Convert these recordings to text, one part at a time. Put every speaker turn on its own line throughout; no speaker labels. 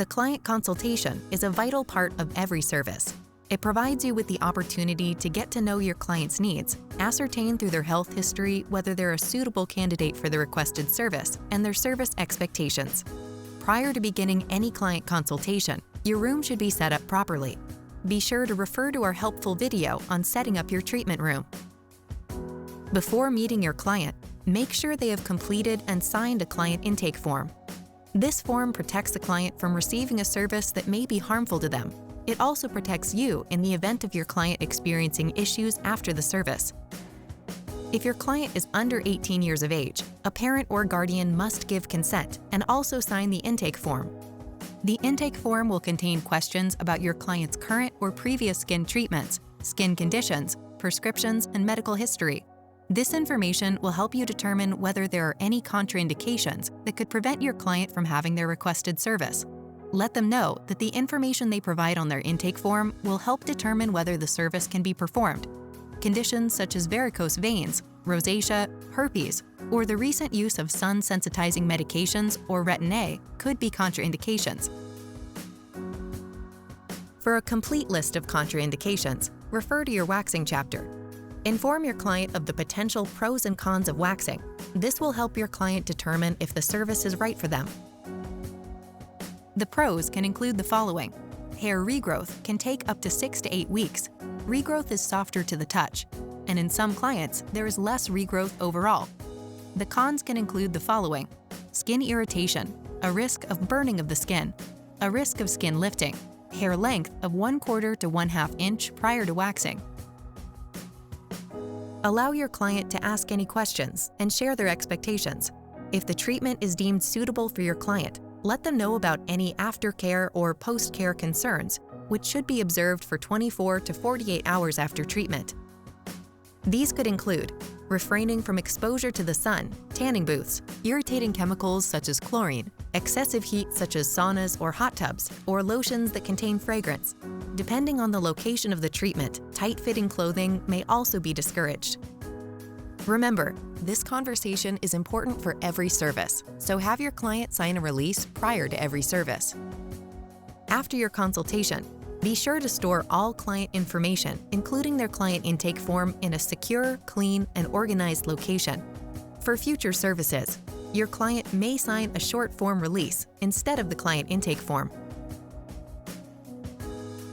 The client consultation is a vital part of every service. It provides you with the opportunity to get to know your client's needs, ascertain through their health history whether they're a suitable candidate for the requested service, and their service expectations. Prior to beginning any client consultation, your room should be set up properly. Be sure to refer to our helpful video on setting up your treatment room. Before meeting your client, make sure they have completed and signed a client intake form. This form protects the client from receiving a service that may be harmful to them. It also protects you in the event of your client experiencing issues after the service. If your client is under 18 years of age, a parent or guardian must give consent and also sign the intake form. The intake form will contain questions about your client's current or previous skin treatments, skin conditions, prescriptions, and medical history. This information will help you determine whether there are any contraindications that could prevent your client from having their requested service. Let them know that the information they provide on their intake form will help determine whether the service can be performed. Conditions such as varicose veins, rosacea, herpes, or the recent use of sun-sensitizing medications or Retin-A could be contraindications. For a complete list of contraindications, refer to your waxing chapter. Inform your client of the potential pros and cons of waxing. This will help your client determine if the service is right for them. The pros can include the following. Hair regrowth can take up to 6 to 8 weeks. Regrowth is softer to the touch, and in some clients, there is less regrowth overall. The cons can include the following. Skin irritation, a risk of burning of the skin, a risk of skin lifting, hair length of 1/4 to 1/2 inch prior to waxing. Allow your client to ask any questions and share their expectations. If the treatment is deemed suitable for your client, let them know about any aftercare or post-care concerns, which should be observed for 24 to 48 hours after treatment. These could include refraining from exposure to the sun, tanning booths, irritating chemicals such as chlorine, excessive heat such as saunas or hot tubs, or lotions that contain fragrance. Depending on the location of the treatment, tight-fitting clothing may also be discouraged. Remember, this conversation is important for every service, so have your client sign a release prior to every service. After your consultation, be sure to store all client information, including their client intake form, in a secure, clean, and organized location. For future services, your client may sign a short form release instead of the client intake form.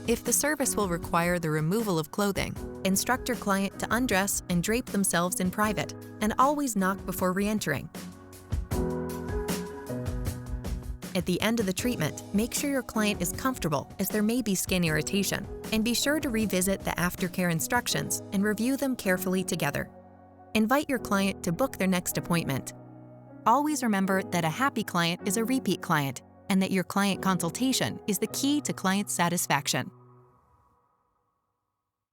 If the service will require the removal of clothing, instruct your client to undress and drape themselves in private, and always knock before re-entering. At the end of the treatment, make sure your client is comfortable, as there may be skin irritation, and be sure to revisit the aftercare instructions and review them carefully together. Invite your client to book their next appointment. Always remember that a happy client is a repeat client, and that your client consultation is the key to client satisfaction.